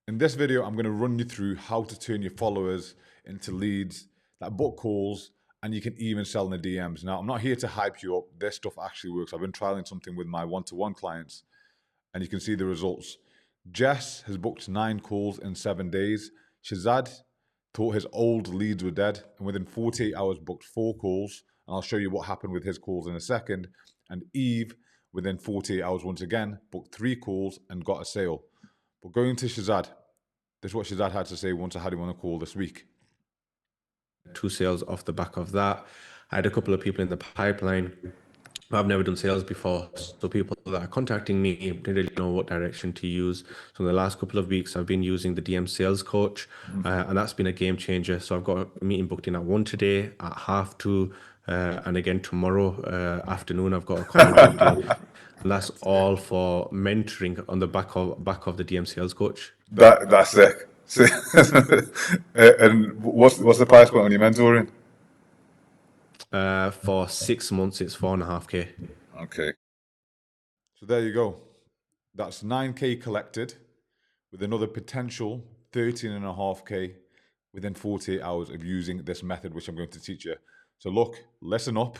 In this video, I'm going to run you through how to turn your followers into leads that book calls, and you can even sell in the DMs. Now, I'm not here to hype you up. This stuff actually works. I've been trialing something with my one-to-one clients, and you can see the results. Jess has booked 9 calls in 7 days. Shazad thought his old leads were dead, and within 48 hours booked 4 calls. And I'll show you what happened with his calls in a second. And Eve, within 48 hours, once again, booked 3 calls and got a sale. But going to Shazad, this is what Shazad had to say once I had him on a call this week. 2 sales off the back of that. I had a couple of people in the pipeline, but I've never done sales before. So people that are contacting me didn't really know what direction to use. So in the last couple of weeks, I've been using the DM sales coach, and that's been a game changer. So I've got a meeting booked in at 1 today at 2:30, and again tomorrow afternoon I've got a call booked in. And that's all for mentoring on the back of the DM sales coach. That's sick. And what's the price point on your mentoring? For 6 months, it's 4.5K. Okay. So there you go. That's 9K collected with another potential 13.5K within 48 hours of using this method, which I'm going to teach you. So look, listen up,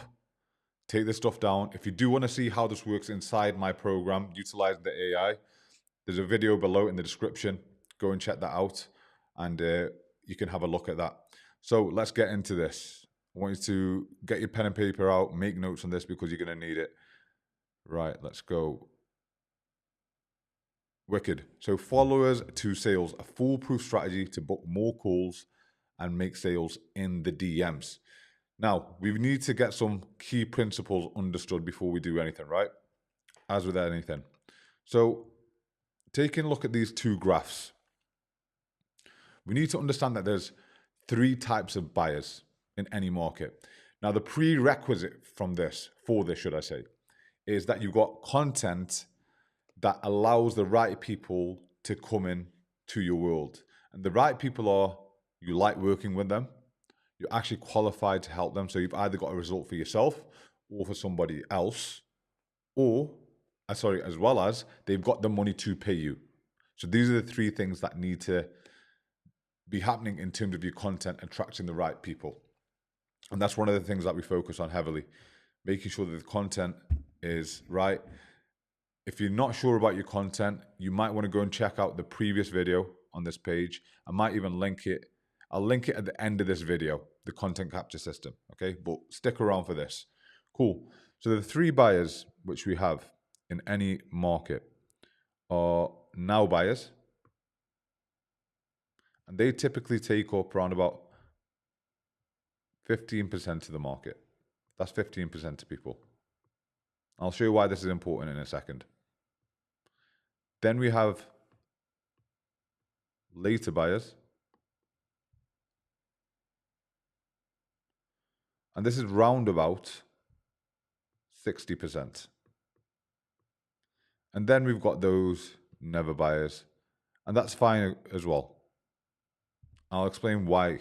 take this stuff down. If you do want to see how this works inside my program, utilizing the AI, there's a video below in the description. Go and check that out, and you can have a look at that. So let's get into this. I want you to get your pen and paper out, make notes on this because you're going to need it. Right, let's go. Wicked. So followers to sales, a foolproof strategy to book more calls and make sales in the DMs. Now, we need to get some key principles understood before we do anything, right? As with anything. So taking a look at these 2 graphs, we need to understand that there's 3 types of buyers in any market. Now, the prerequisite for this, should I say, is that you've got content that allows the right people to come in to your world. And the right people are, you like working with them, you're actually qualified to help them. So you've either got a result for yourself or for somebody else, or, as well as they've got the money to pay you. So these are the 3 things that need to be happening in terms of your content, attracting the right people. And that's one of the things that we focus on heavily, making sure that the content is right. If you're not sure about your content, you might want to go and check out the previous video on this page. I might even link it. I'll link it at the end of this video, the content capture system, okay? But stick around for this. Cool. So the 3 buyers which we have in any market are now buyers. And they typically take up around about 15% of the market. That's 15% of people. I'll show you why this is important in a second. Then we have later buyers. And this is round about 60%. And then we've got those never buyers. And that's fine as well. I'll explain why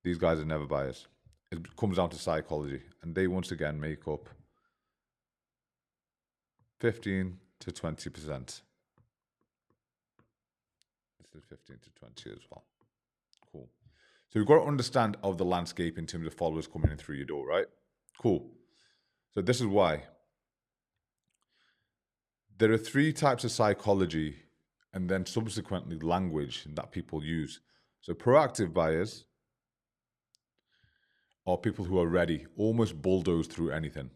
these guys are never buyers. It comes down to psychology. And they once again make up 15 to 20%. This is 15 to 20 as well. Cool. So we've got to understand of the landscape in terms of followers coming in through your door, right? Cool. So this is why. There are 3 types of psychology and then subsequently language that people use. So proactive buyers are people who are ready, almost bulldoze through anything.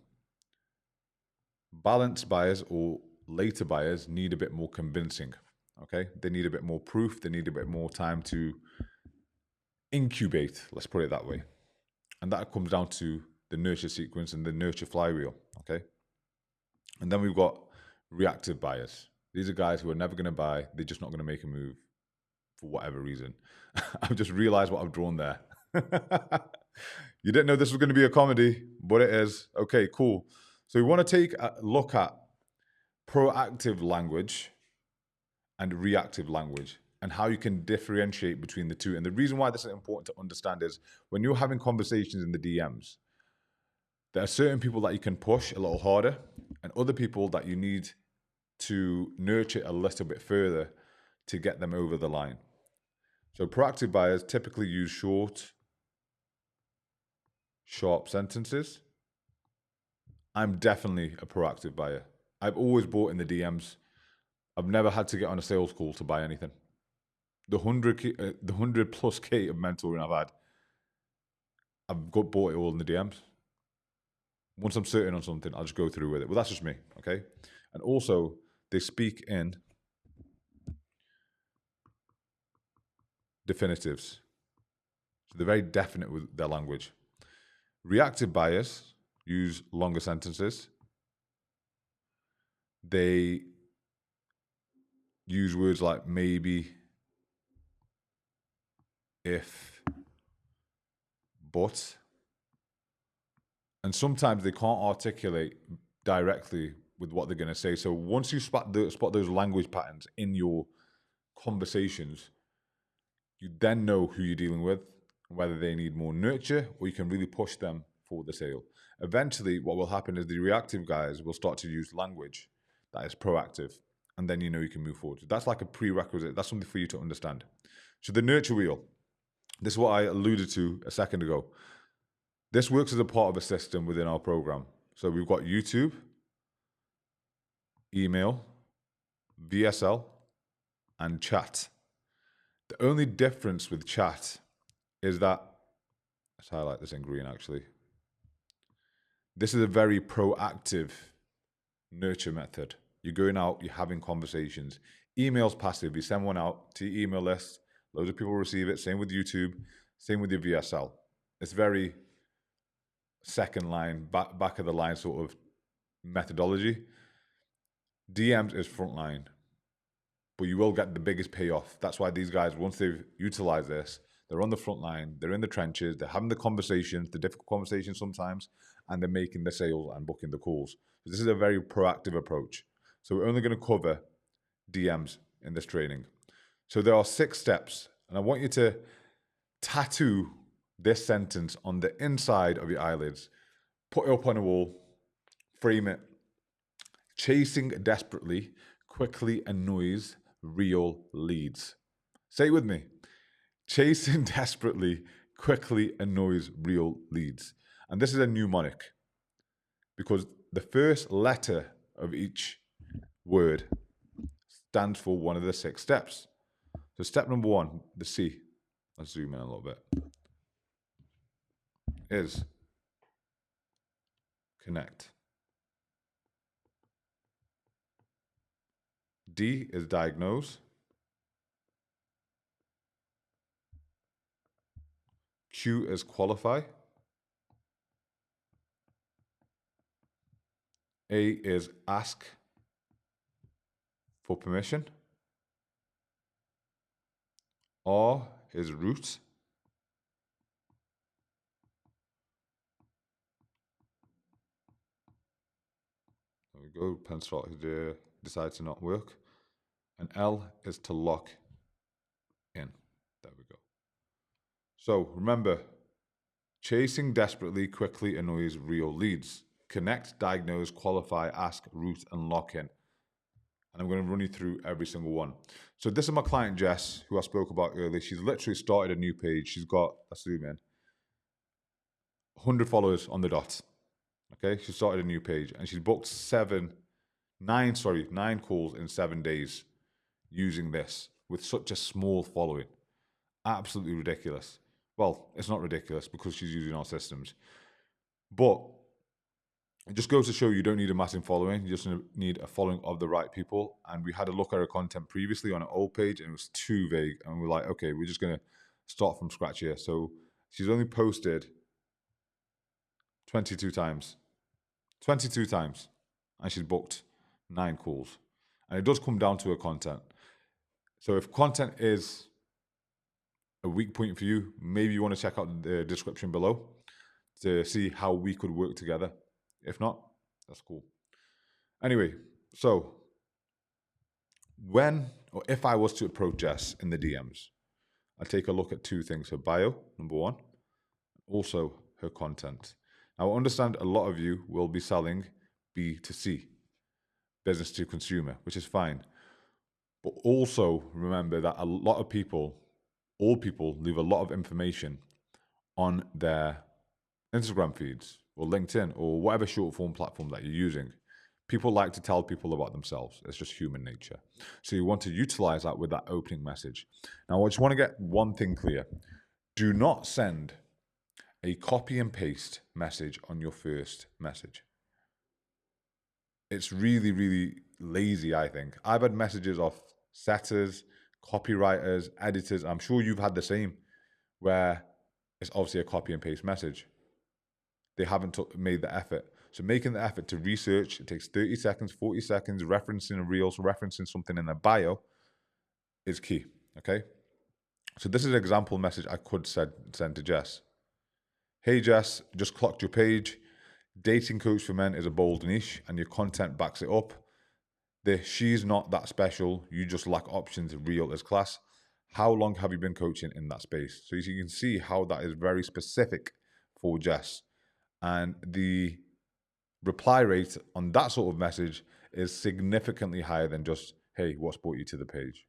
Balanced buyers or later buyers need a bit more convincing, okay? They need a bit more proof. They need a bit more time to incubate, let's put it that way. And that comes down to the nurture sequence and the nurture flywheel, okay? And then we've got reactive buyers. These are guys who are never going to buy. They're just not going to make a move for whatever reason. I've just realized what I've drawn there. You didn't know this was going to be a comedy, but it is. Okay, cool. So we want to take a look at proactive language and reactive language and how you can differentiate between the 2. And the reason why this is important to understand is when you're having conversations in the DMs, there are certain people that you can push a little harder and other people that you need to nurture a little bit further to get them over the line. So proactive buyers typically use short, sharp sentences. I'm definitely a proactive buyer. I've always bought in the DMs. I've never had to get on a sales call to buy anything. The 100 plus K of mentoring I've had, I've bought it all in the DMs. Once I'm certain on something, I'll just go through with it. Well, that's just me, okay? And also, they speak in definitives. So they're very definite with their language. Reactive buyers use longer sentences. They use words like maybe, if, but. And sometimes they can't articulate directly with what they're going to say. So once you spot those language patterns in your conversations, you then know who you're dealing with, whether they need more nurture or you can really push them for the sale. Eventually, what will happen is the reactive guys will start to use language that is proactive, and then you know you can move forward. So that's like a prerequisite. That's something for you to understand. So the nurture wheel, this is what I alluded to a second ago. This works as a part of a system within our program. So we've got YouTube, email, VSL, and chat. The only difference with chat is that, let's highlight this in green actually. This is a very proactive nurture method. You're going out, you're having conversations. Email's passive. You send one out to your email list, loads of people receive it. Same with YouTube, same with your VSL. It's very second line, back of the line sort of methodology. DMs is front line, but you will get the biggest payoff. That's why these guys, once they've utilized this, they're on the front line, they're in the trenches, they're having the conversations, the difficult conversations sometimes, and they're making the sales and booking the calls. So this is a very proactive approach. So we're only going to cover DMs in this training. So there are 6 steps, and I want you to tattoo this sentence on the inside of your eyelids. Put it up on a wall, frame it. Chasing desperately quickly annoys real leads. Say it with me. Chasing desperately quickly annoys real leads. And this is a mnemonic because the first letter of each word stands for one of the 6 steps. So step number 1, the C, let's zoom in a little bit, is connect. D is diagnose. Q is qualify. A is ask for permission. R is route. There we go. Pencil here decides to not work. And L is to lock in. There we go. So remember, chasing desperately quickly annoys real leads. Connect, diagnose, qualify, ask, route, and lock in. And I'm going to run you through every single one. So this is my client Jess, who I spoke about earlier. She's literally started a new page. She's got, let's zoom in, 100 followers on the dot. Okay, she started a new page and she's booked 9 calls in 7 days using this with such a small following. Absolutely ridiculous. Well, it's not ridiculous because she's using our systems. But it just goes to show you don't need a massive following. You just need a following of the right people. And we had a look at her content previously on an old page and it was too vague. And we're like, okay, we're just going to start from scratch here. So she's only posted 22 times. 22 times. And she's booked 9 calls. And it does come down to her content. So if content is a weak point for you, maybe you want to check out the description below to see how we could work together. If not, that's cool. Anyway, so when or if I was to approach Jess in the DMs, I'd take a look at 2 things: her bio, number 1, also her content. Now, I understand a lot of you will be selling B2C, business to consumer, which is fine. But also remember that a lot of people, all people, leave a lot of information on their Instagram feeds or LinkedIn or whatever short form platform that you're using. People like to tell people about themselves. It's just human nature. So you want to utilize that with that opening message. Now, I just want to get one thing clear. Do not send a copy and paste message on your first message. It's really, really lazy, I think. I've had messages off setters, copywriters, editors. I'm sure you've had the same, where it's obviously a copy and paste message. They haven't made the effort. So making the effort to research, it takes 30 seconds, 40 seconds, referencing a reel, referencing something in their bio is key, okay? So this is an example message I could send to Jess. Hey Jess, just clocked your page. Dating coach for men is a bold niche and your content backs it up. She's not that special. You just lack options. Real is class. How long have you been coaching in that space? So you can see how that is very specific for Jess. And the reply rate on that sort of message is significantly higher than just, hey, what's brought you to the page?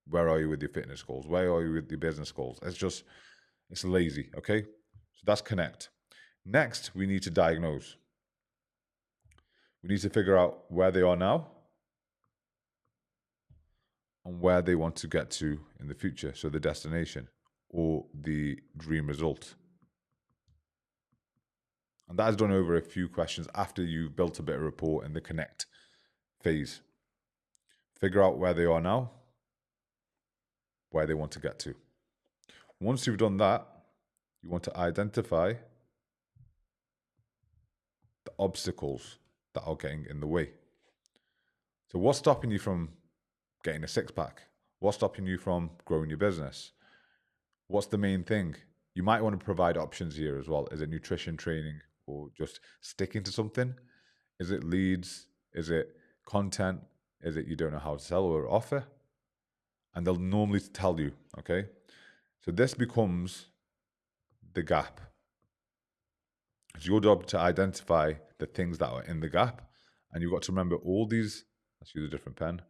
Where are you with your fitness goals? Where are you with your business goals? It's lazy, okay? So that's connect. Next, we need to diagnose. We need to figure out where they are now and where they want to get to in the future. So the destination or the dream result. And that is done over a few questions after you've built a bit of rapport in the connect phase. Figure out where they are now, where they want to get to. Once you've done that, you want to identify the obstacles that are getting in the way. So what's stopping you from getting a six-pack? What's stopping you from growing your business? What's the main thing? You might want to provide options here as well. Is it nutrition training or just sticking to something? Is it leads? Is it content? Is it you don't know how to sell or offer? And they'll normally tell you, okay? So this becomes the gap. It's your job to identify the things that are in the gap. And you've got to remember all these, let's use a different pen.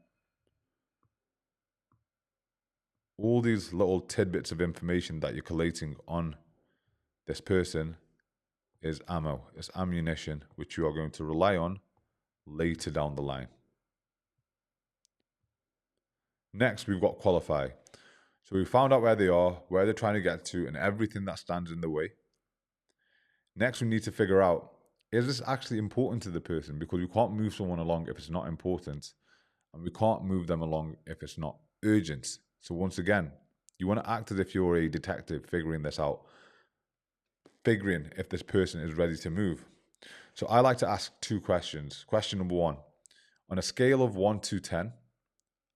All these little tidbits of information that you're collating on this person is ammo, it's ammunition, which you are going to rely on later down the line. Next, we've got qualify. So we found out where they are, where they're trying to get to, and everything that stands in the way. Next, we need to figure out, is this actually important to the person? Because we can't move someone along if it's not important, and we can't move them along if it's not urgent. So once again, you want to act as if you're a detective figuring this out, figuring if this person is ready to move. So I like to ask two questions. Question number one, on a scale of 1 to 10,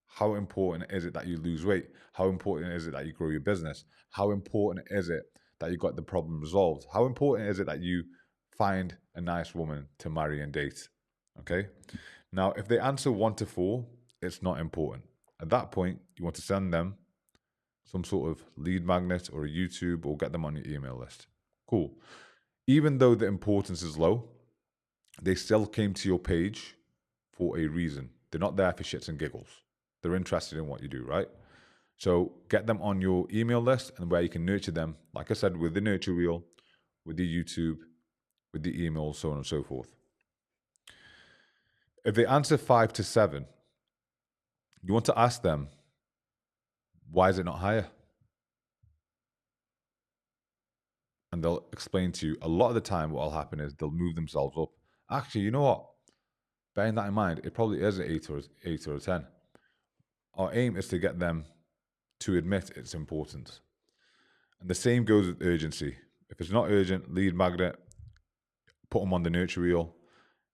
how important is it that you lose weight? How important is it that you grow your business? How important is it that you got the problem resolved? How important is it that you find a nice woman to marry and date? Okay. Now, if they answer 1 to 4, it's not important. At that point, you want to send them some sort of lead magnet or a YouTube or get them on your email list. Cool. Even though the importance is low, they still came to your page for a reason. They're not there for shits and giggles. They're interested in what you do, right? So get them on your email list and where you can nurture them, like I said, with the nurture wheel, with the YouTube, with the email, so on and so forth. If they answer 5 to 7, you want to ask them, why is it not higher? And they'll explain to you. A lot of the time, what will happen is they'll move themselves up. Actually, you know what? Bearing that in mind, it probably is an 8 or a 10. Our aim is to get them to admit its importance. And the same goes with urgency. If it's not urgent, lead magnet, put them on the nurture wheel.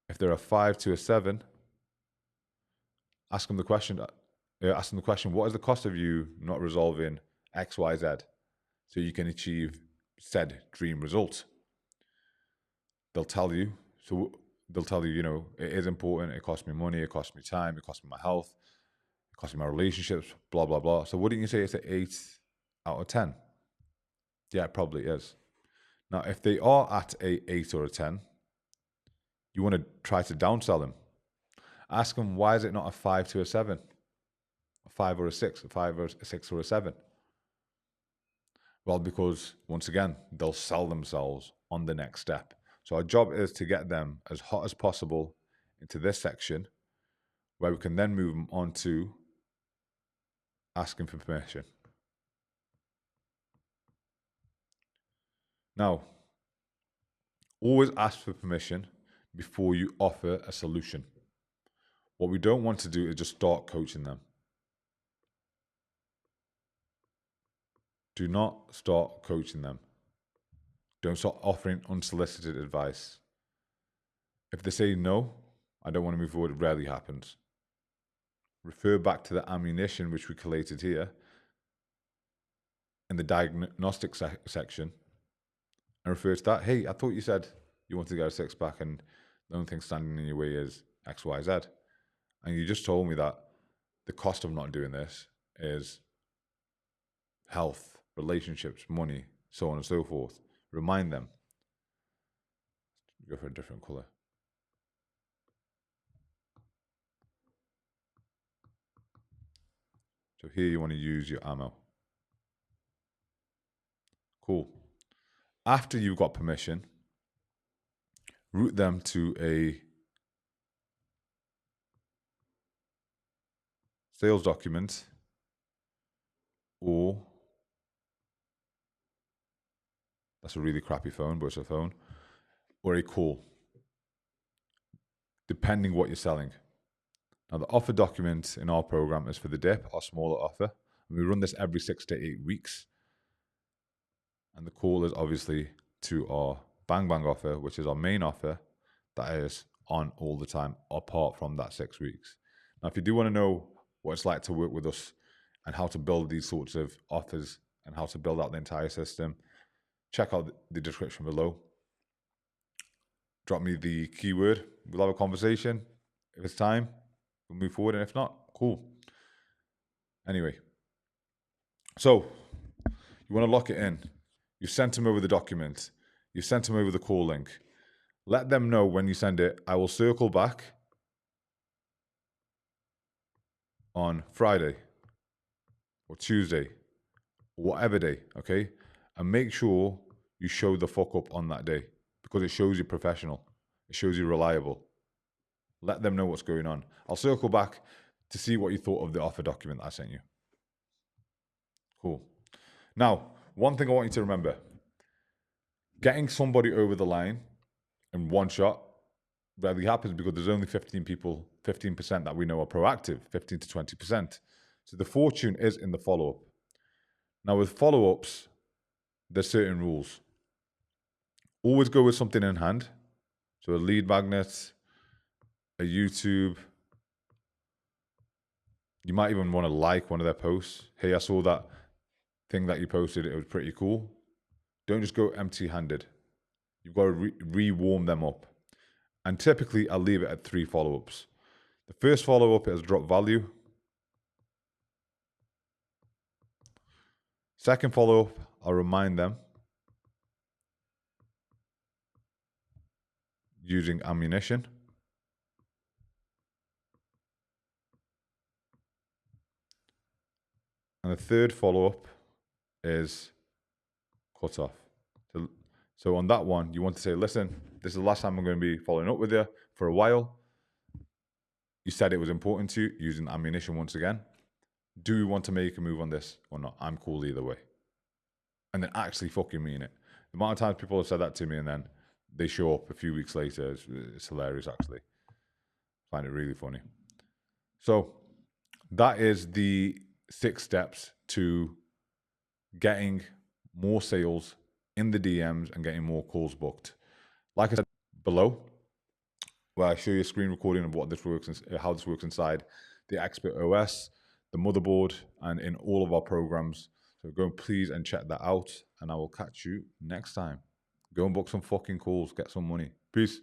If they're a 5 to a 7, ask them the question, what is the cost of you not resolving X, Y, Z so you can achieve said dream result? They'll tell you, it is important, it costs me money, it costs me time, it costs me my health, it costs me my relationships, blah, blah, blah. So wouldn't you say it's an 8 out of 10? Yeah, it probably is. Now, if they are at a 8 or a 10, you want to try to downsell them. Ask them, why is it not a 5 to a 7? A 5 or a 6, a 5 or a 6 or a 7? Well, because once again, they'll sell themselves on the next step. So our job is to get them as hot as possible into this section where we can then move them on to asking for permission. Now, always ask for permission before you offer a solution. What we don't want to do is just start coaching them. Do not start coaching them. Don't start offering unsolicited advice. If they say no, I don't want to move forward, it rarely happens. Refer back to the ammunition which we collated here in the diagnostic section and refer to that. Hey, I thought you said you wanted to get a 6-pack and the only thing standing in your way is X, Y, Z. And you just told me that the cost of not doing this is health, relationships, money, so on and so forth. Remind them. Go for a different color. So here you want to use your ammo. Cool. After you've got permission, route them to a sales document or that's a really crappy phone, but it's a phone, or a call, depending what you're selling. Now, the offer document in our program is for the dip, our smaller offer. And we run this every 6 to 8 weeks. And the call is obviously to our bang bang offer, which is our main offer that is on all the time, apart from that 6 weeks. Now, if you do want to know what it's like to work with us and how to build these sorts of offers and how to build out the entire system, check out the description below. Drop me the keyword. We'll have a conversation. If it's time, we'll move forward. And if not, cool. Anyway, so you want to lock it in. You sent them over the document. You sent them over the call link. Let them know when you send it. I will circle back on Friday or Tuesday, or whatever day, okay? And make sure you show the fuck up on that day because it shows you professional. It shows you reliable. Let them know what's going on. I'll circle back to see what you thought of the offer document that I sent you. Cool. Now, one thing I want you to remember, getting somebody over the line in one shot rarely happens because there's only 15% that we know are proactive, 15 to 20%. So the fortune is in the follow-up. Now with follow-ups, there's certain rules. Always go with something in hand. So a lead magnet, a YouTube. You might even want to like one of their posts. Hey, I saw that thing that you posted. It was pretty cool. Don't just go empty-handed. You've got to re-warm them up. And typically, I'll leave it at 3 follow-ups. The first follow-up is drop value. Second follow-up, I'll remind them using ammunition. And the third follow-up is cut off. So on that one, you want to say, listen, this is the last time I'm going to be following up with you for a while. You said it was important to you, using ammunition once again. Do we want to make a move on this or not? I'm cool either way. And then actually fucking mean it. The amount of times people have said that to me and then they show up a few weeks later, it's hilarious actually. I find it really funny. So that is the 6 steps to getting more sales in the DMs and getting more calls booked. Like I said below, where I show you a screen recording of what this works, how this works inside the Expert OS, the motherboard, and in all of our programs. So go please and check that out, and I will catch you next time. Go and book some fucking calls, get some money. Peace.